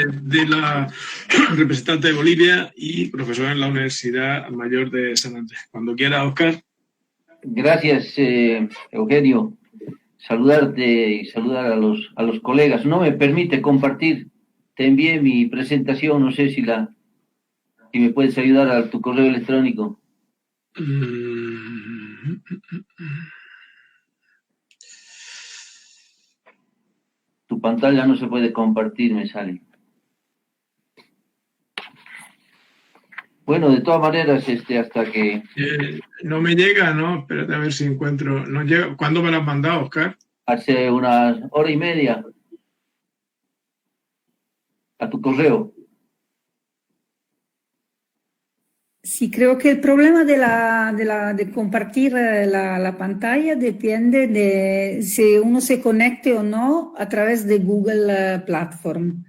de la representante de Bolivia y profesor en la Universidad Mayor de San Andrés. Cuando quiera, Oscar. Gracias, Eugenio. Saludarte y saludar a los colegas. No me permite compartir. Te envié mi presentación, no sé si me puedes ayudar a tu correo electrónico. Tu pantalla no se puede compartir, me sale. Bueno, de todas maneras, hasta que... no me llega, ¿no? Espérate a ver si encuentro... No llega. ¿Cuándo me lo has mandado, Oscar? Hace una hora y media. A tu correo. Sí, creo que el problema de compartir la pantalla depende de si uno se conecte o no a través de Google Platform.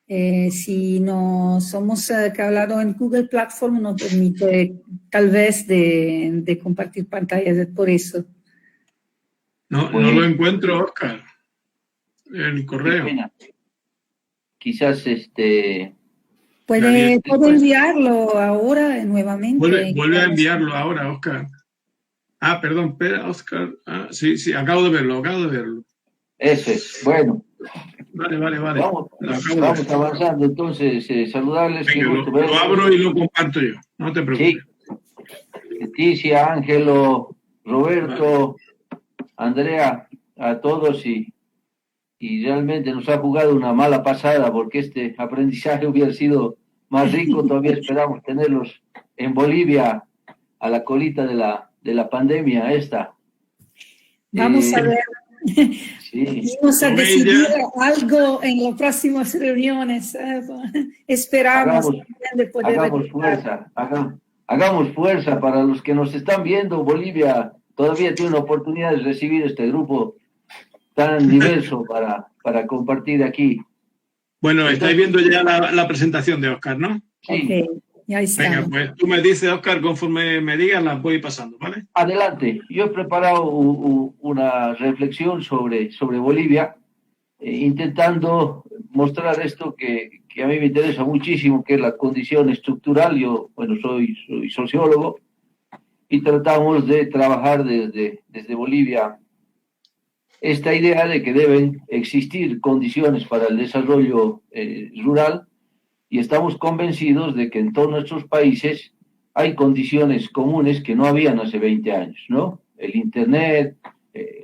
Si no somos que hablado en Google Platform, no permite tal vez de compartir pantallas, por eso. No lo encuentro, Oscar. El correo. Quizás ¿Puede enviarlo ahora nuevamente? Vuelve a enviarlo ahora, Oscar. Perdón, espera, Oscar. Sí, acabo de verlo. Eso es, bueno. Vale. Vamos avanzando, entonces, saludarles. Venga, lo abro y lo comparto yo, no te preocupes. Sí. Leticia, Ángelo, Roberto, Andrea, a todos y realmente nos ha jugado una mala pasada porque este aprendizaje hubiera sido más rico. Todavía esperamos tenerlos en Bolivia a la colita de la pandemia esta. Vamos a ver. Sí. Vamos a decidir algo en las próximas reuniones. Esperamos hagamos fuerza para los que nos están viendo. Bolivia todavía tiene una oportunidad de recibir este grupo tan diverso para compartir aquí. Bueno, estáis viendo ya la presentación de Oscar, ¿no? Sí. Okay, ya está. Venga, pues tú me dices, Oscar, conforme me digas, las voy pasando, ¿vale? Adelante. Yo he preparado una reflexión sobre Bolivia, intentando mostrar esto que a mí me interesa muchísimo, que es la condición estructural. Yo, soy sociólogo y tratamos de trabajar desde Bolivia esta idea de que deben existir condiciones para el desarrollo rural, y estamos convencidos de que en todos nuestros países hay condiciones comunes que no habían hace 20 años, ¿no? El Internet,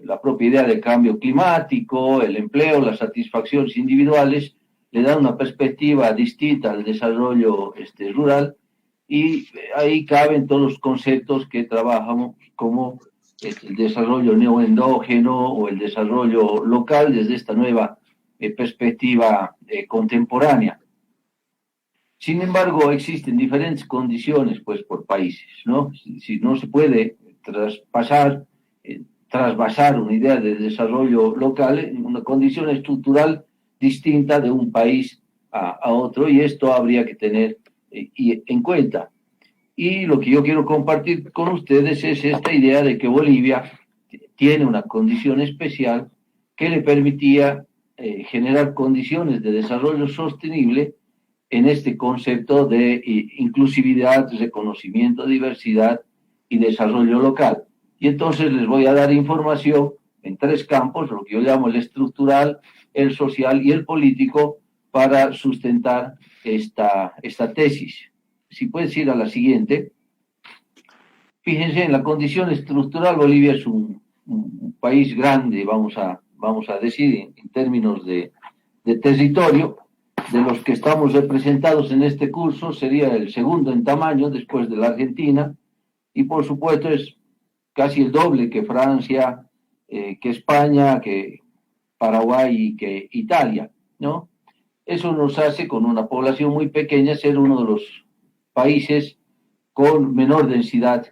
la propia idea de cambio climático, el empleo, las satisfacciones individuales, le dan una perspectiva distinta al desarrollo rural, y ahí caben todos los conceptos que trabajamos como el desarrollo neoendógeno o el desarrollo local desde esta nueva perspectiva contemporánea. Sin embargo, existen diferentes condiciones, pues, por países, ¿no? Si no se puede trasvasar una idea de desarrollo local en una condición estructural distinta de un país a otro, y esto habría que tener en cuenta. Y lo que yo quiero compartir con ustedes es esta idea de que Bolivia tiene una condición especial que le permitía generar condiciones de desarrollo sostenible en este concepto de inclusividad, reconocimiento de diversidad y desarrollo local. Y entonces les voy a dar información en 3 campos, lo que yo llamo el estructural, el social y el político, para sustentar esta tesis. Si puedes ir a la siguiente. Fíjense, en la condición estructural, Bolivia es un país grande, vamos a decir, en términos de territorio. De los que estamos representados en este curso, sería el segundo en tamaño después de la Argentina, y por supuesto es casi el doble que Francia, que España, que Paraguay y que Italia, ¿no? Eso nos hace, con una población muy pequeña, ser uno de los países con menor densidad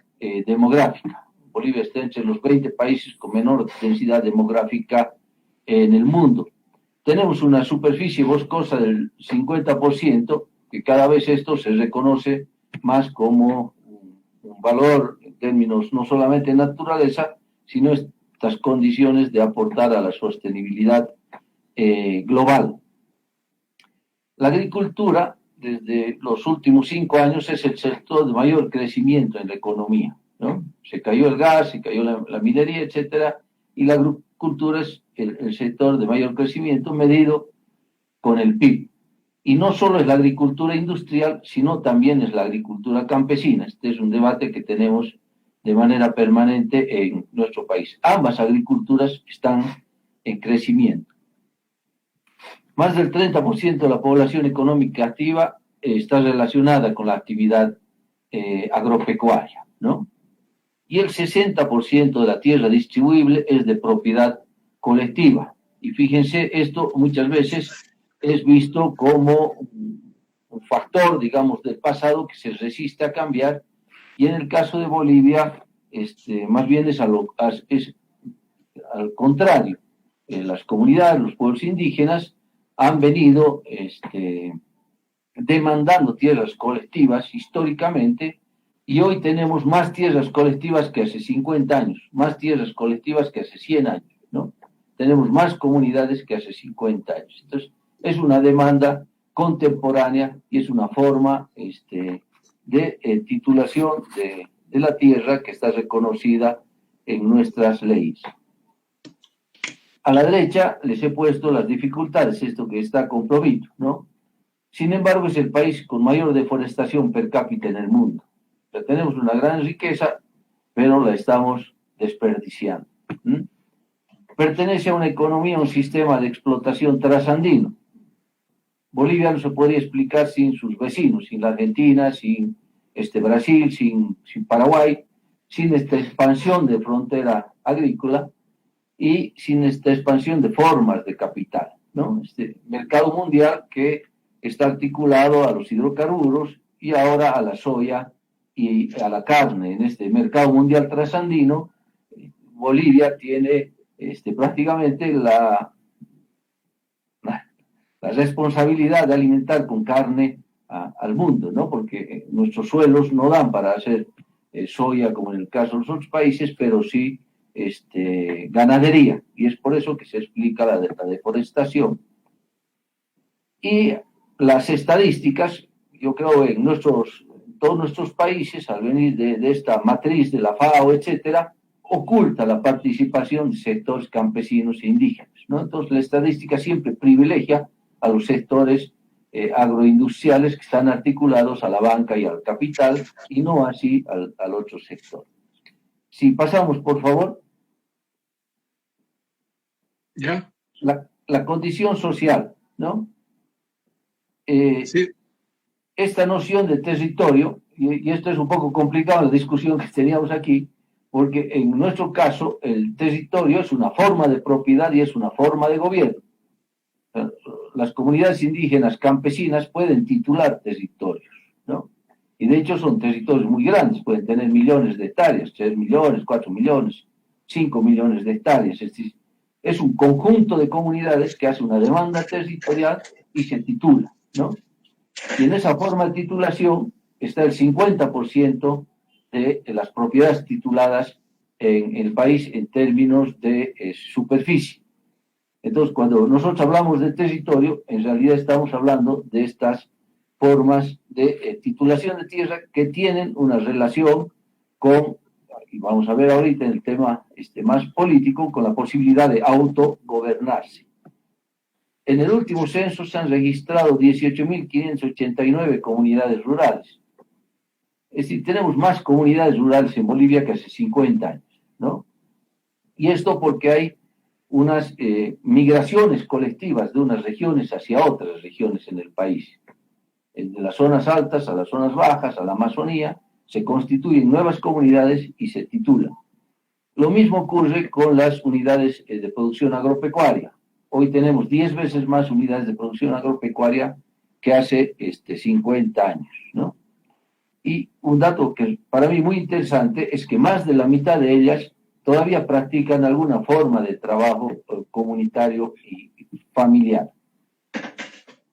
demográfica. Bolivia está entre los 20 países con menor densidad demográfica en el mundo. Tenemos una superficie boscosa del 50%, que cada vez esto se reconoce más como un valor en términos no solamente de naturaleza, sino estas condiciones de aportar a la sostenibilidad global. La agricultura, desde los últimos 5 años, es el sector de mayor crecimiento en la economía, ¿no? Se cayó el gas, se cayó la minería, etcétera, y la agricultura es el sector de mayor crecimiento medido con el PIB. Y no solo es la agricultura industrial, sino también es la agricultura campesina. Este es un debate que tenemos de manera permanente en nuestro país. Ambas agriculturas están en crecimiento. Más del 30% de la población económica activa está relacionada con la actividad agropecuaria, ¿no? Y el 60% de la tierra distribuible es de propiedad colectiva. Y fíjense, esto muchas veces es visto como un factor, digamos, del pasado que se resiste a cambiar, y en el caso de Bolivia, más bien es al contrario. Las comunidades, los pueblos indígenas han venido demandando tierras colectivas históricamente, y hoy tenemos más tierras colectivas que hace 50 años, más tierras colectivas que hace 100 años, ¿no? Tenemos más comunidades que hace 50 años. Entonces, es una demanda contemporánea y es una forma de titulación de la tierra que está reconocida en nuestras leyes. A la derecha les he puesto las dificultades, esto que está comprobado, ¿no? Sin embargo, es el país con mayor deforestación per cápita en el mundo. O sea, tenemos una gran riqueza, pero la estamos desperdiciando. Pertenece a una economía, a un sistema de explotación trasandino. Bolivia no se podría explicar sin sus vecinos, sin la Argentina, sin Brasil, sin Paraguay, sin esta expansión de frontera agrícola y sin esta expansión de formas de capital, ¿no? Este mercado mundial que está articulado a los hidrocarburos y ahora a la soya y a la carne. En este mercado mundial trasandino, Bolivia tiene prácticamente la responsabilidad de alimentar con carne al mundo, ¿no? Porque nuestros suelos no dan para hacer soya como en el caso de los otros países, pero sí ganadería, y es por eso que se explica la deforestación. Y las estadísticas, yo creo, en todos nuestros países, al venir de esta matriz de la FAO, etcétera, oculta la participación de sectores campesinos e indígenas, ¿no? Entonces, la estadística siempre privilegia a los sectores agroindustriales que están articulados a la banca y al capital, y no así al otro sector. Si pasamos, por favor. ¿Ya? La condición social, ¿no? Sí. Esta noción de territorio, y esto es un poco complicado la discusión que teníamos aquí, porque en nuestro caso el territorio es una forma de propiedad y es una forma de gobierno. Las comunidades indígenas campesinas pueden titular territorios, ¿no? Y de hecho son territorios muy grandes, pueden tener millones de hectáreas, 3 millones, 4 millones, 5 millones de hectáreas. Es un conjunto de comunidades que hace una demanda territorial y se titula, ¿no? Y en esa forma de titulación está el 50% de las propiedades tituladas en el país en términos de superficie. Entonces, cuando nosotros hablamos de territorio, en realidad estamos hablando de estas formas de titulación de tierra que tienen una relación con, y vamos a ver ahorita en el tema más político, con la posibilidad de autogobernarse. En el último censo se han registrado 18.589 comunidades rurales. Es decir, tenemos más comunidades rurales en Bolivia que hace 50 años, ¿no? Y esto porque hay unas migraciones colectivas de unas regiones hacia otras regiones en el país. De las zonas altas a las zonas bajas, a la Amazonía, se constituyen nuevas comunidades y se titulan. Lo mismo ocurre con las unidades de producción agropecuaria. Hoy tenemos 10 veces más unidades de producción agropecuaria que hace 50 años, ¿no? Y un dato que para mí muy interesante es que más de la mitad de ellas todavía practican alguna forma de trabajo comunitario y familiar.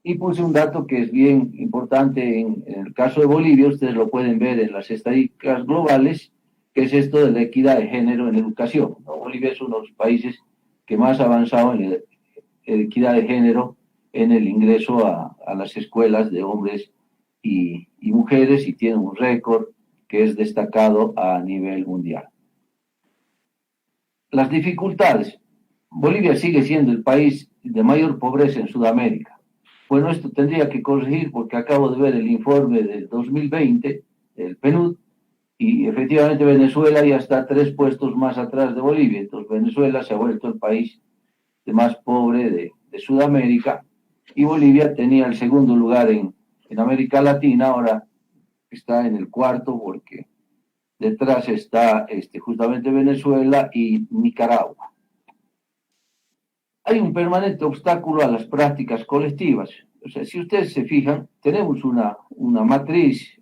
Y puse un dato que es bien importante en el caso de Bolivia, ustedes lo pueden ver en las estadísticas globales, que es esto de la equidad de género en educación, ¿no? Bolivia es uno de los países que más ha avanzado en la equidad de género en el ingreso a las escuelas de hombres y mujeres, y tiene un récord que es destacado a nivel mundial. Las dificultades. Bolivia sigue siendo el país de mayor pobreza en Sudamérica. Bueno, esto tendría que corregir porque acabo de ver el informe del 2020 del PNUD y efectivamente Venezuela ya está 3 puestos más atrás de Bolivia. Entonces Venezuela se ha vuelto el país más pobre de Sudamérica y Bolivia tenía el segundo lugar en América Latina, ahora está en el cuarto porque detrás está justamente Venezuela y Nicaragua. Hay un permanente obstáculo a las prácticas colectivas. O sea, si ustedes se fijan, tenemos una matriz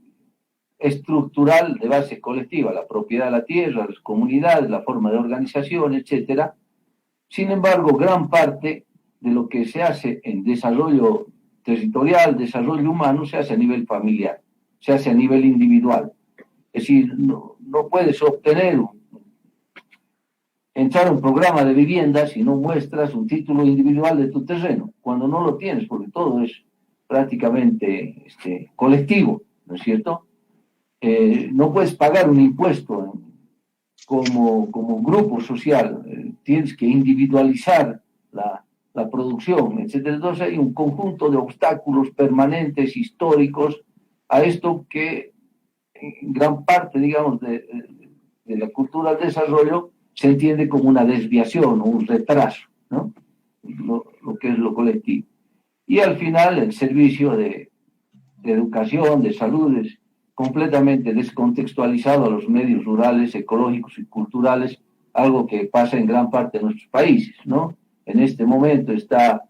estructural de base colectiva, la propiedad de la tierra, las comunidades, la forma de organización, etc. Sin embargo, gran parte de lo que se hace en desarrollo territorial, desarrollo humano, se hace a nivel familiar, se hace a nivel individual. Es decir, no puedes entrar a un programa de vivienda si no muestras un título individual de tu terreno, cuando no lo tienes, porque todo es prácticamente colectivo, ¿no es cierto? No puedes pagar un impuesto como grupo social, tienes que individualizar la producción, etc. Entonces hay un conjunto de obstáculos permanentes, históricos, a esto que en gran parte, digamos, de la cultura del desarrollo se entiende como una desviación o un retraso, ¿no? Lo que es lo colectivo. Y al final el servicio de educación, de salud, es completamente descontextualizado a los medios rurales, ecológicos y culturales, algo que pasa en gran parte de nuestros países, ¿no? En este momento está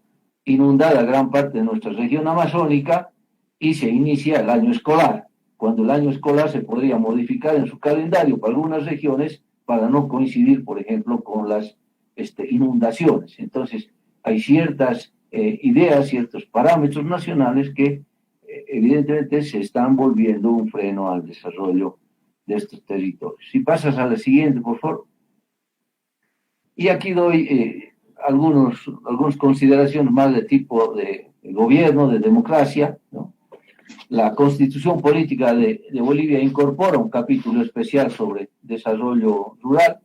inundada gran parte de nuestra región amazónica y se inicia el año escolar, cuando el año escolar se podría modificar en su calendario para algunas regiones para no coincidir, por ejemplo, con las inundaciones. Entonces, hay ciertas ideas, ciertos parámetros nacionales que evidentemente se están volviendo un freno al desarrollo de estos territorios. Si pasas a la siguiente, por favor. Y aquí doy algunas consideraciones más de tipo de gobierno, de democracia, ¿no? La Constitución Política de Bolivia incorpora un capítulo especial sobre desarrollo rural.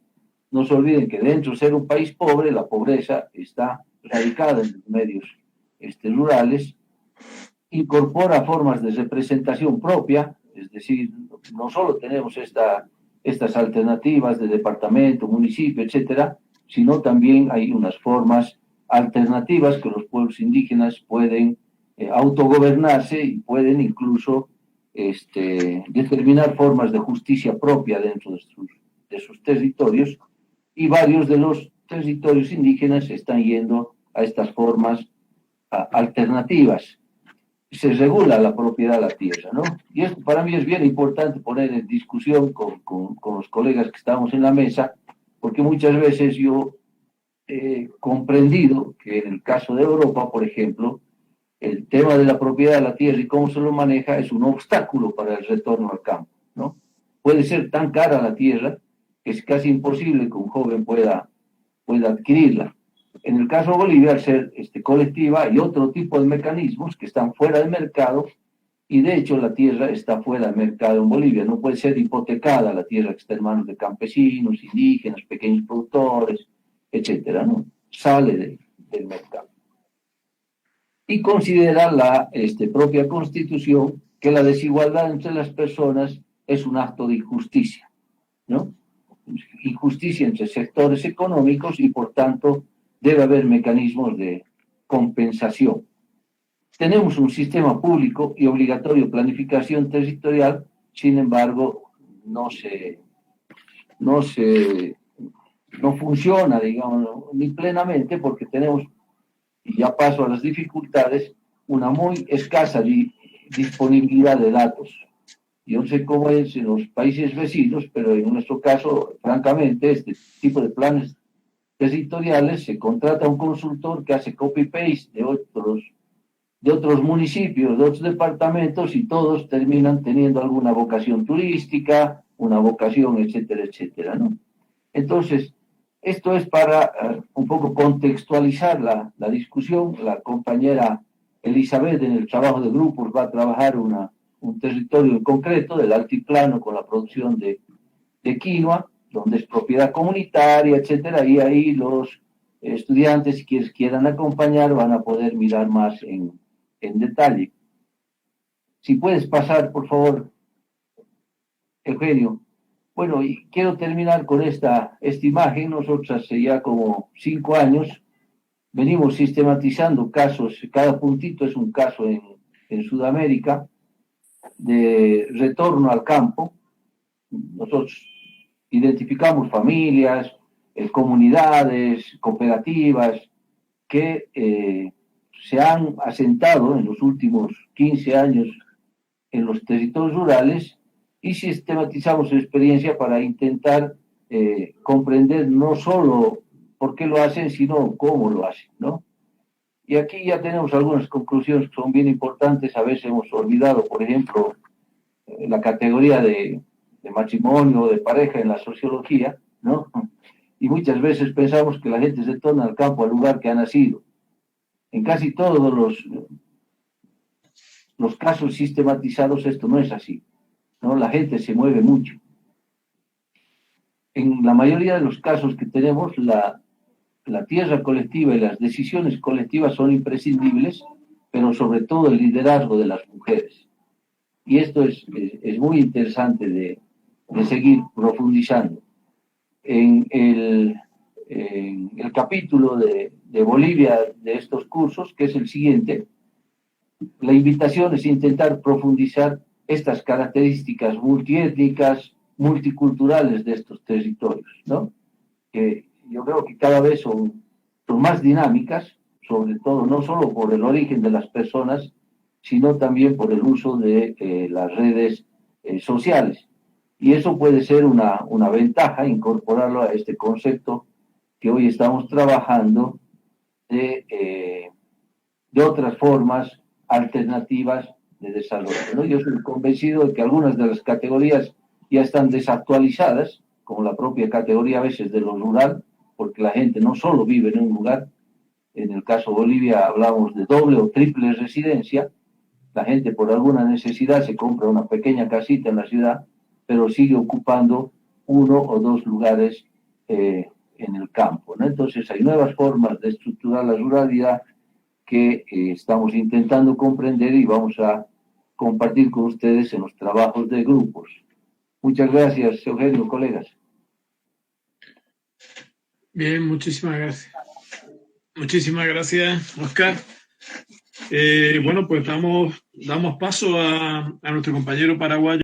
No se olviden que dentro de ser un país pobre, la pobreza está radicada en los medios rurales. Incorpora formas de representación propia, es decir, no solo tenemos estas alternativas de departamento, municipio, etcétera, sino también hay unas formas alternativas que los pueblos indígenas pueden autogobernarse y pueden incluso determinar formas de justicia propia dentro de sus territorios, y varios de los territorios indígenas están yendo a estas formas alternativas. Se regula la propiedad de la tierra, ¿no? Y esto para mí es bien importante poner en discusión con los colegas que estamos en la mesa, porque muchas veces yo he comprendido que en el caso de Europa, por ejemplo, el tema de la propiedad de la tierra y cómo se lo maneja es un obstáculo para el retorno al campo, ¿no? Puede ser tan cara la tierra que es casi imposible que un joven pueda adquirirla. En el caso de Bolivia, al ser colectiva, hay otro tipo de mecanismos que están fuera del mercado, y de hecho la tierra está fuera del mercado en Bolivia. No puede ser hipotecada la tierra que está en manos de campesinos, indígenas, pequeños productores, etcétera, ¿no? Sale del mercado. Y considera la propia Constitución que la desigualdad entre las personas es un acto de injusticia, ¿no? Injusticia entre sectores económicos, y por tanto debe haber mecanismos de compensación. Tenemos un sistema público y obligatorio de planificación territorial, sin embargo, no funciona, digamos, ni plenamente, porque tenemos, y ya paso a las dificultades, una muy escasa disponibilidad de datos. Yo no sé cómo es en los países vecinos, pero en nuestro caso, francamente, este tipo de planes territoriales se contrata a un consultor que hace copy-paste de otros municipios, de otros departamentos, y todos terminan teniendo alguna vocación turística, una vocación, etcétera, etcétera, ¿no? Entonces, esto es para un poco contextualizar la discusión. La compañera Elizabeth en el trabajo de grupos va a trabajar un territorio en concreto del altiplano con la producción de quinoa, donde es propiedad comunitaria, etcétera, y ahí los estudiantes, quienes quieran acompañar, van a poder mirar más en detalle. Si puedes pasar, por favor, Eugenio. Bueno, y quiero terminar con esta imagen. Nosotros hace ya como 5 años venimos sistematizando casos, cada puntito es un caso en Sudamérica, de retorno al campo. Nosotros identificamos familias, comunidades, cooperativas que se han asentado en los últimos 15 años en los territorios rurales y sistematizamos su experiencia para intentar comprender no solo por qué lo hacen, sino cómo lo hacen, ¿no? Y aquí ya tenemos algunas conclusiones que son bien importantes. A veces hemos olvidado, por ejemplo, la categoría de matrimonio, de pareja en la sociología, ¿no? Y muchas veces pensamos que la gente se torna al campo, al lugar que ha nacido. En casi todos los casos sistematizados esto no es así, ¿no? La gente se mueve mucho. En la mayoría de los casos que tenemos, la tierra colectiva y las decisiones colectivas son imprescindibles, pero sobre todo el liderazgo de las mujeres. Y esto es muy interesante de seguir profundizando. En el capítulo de Bolivia de estos cursos, que es el siguiente, la invitación es intentar profundizar estas características multiétnicas, multiculturales de estos territorios, ¿no? Que yo creo que cada vez son más dinámicas, sobre todo no solo por el origen de las personas, sino también por el uso de las redes sociales. Y eso puede ser una ventaja, incorporarlo a este concepto que hoy estamos trabajando de otras formas alternativas de desarrollo, ¿no? Yo soy convencido de que algunas de las categorías ya están desactualizadas, como la propia categoría a veces de lo rural, porque la gente no solo vive en un lugar. En el caso de Bolivia hablamos de doble o triple residencia. La gente por alguna necesidad se compra una pequeña casita en la ciudad, pero sigue ocupando 1 o 2 lugares en el campo, ¿no? Entonces hay nuevas formas de estructurar la ruralidad que estamos intentando comprender y vamos a compartir con ustedes en los trabajos de grupos. Muchas gracias, Eugenio, colegas. Bien, muchísimas gracias. Muchísimas gracias, Oscar. Bueno, pues damos paso a nuestro compañero paraguayo.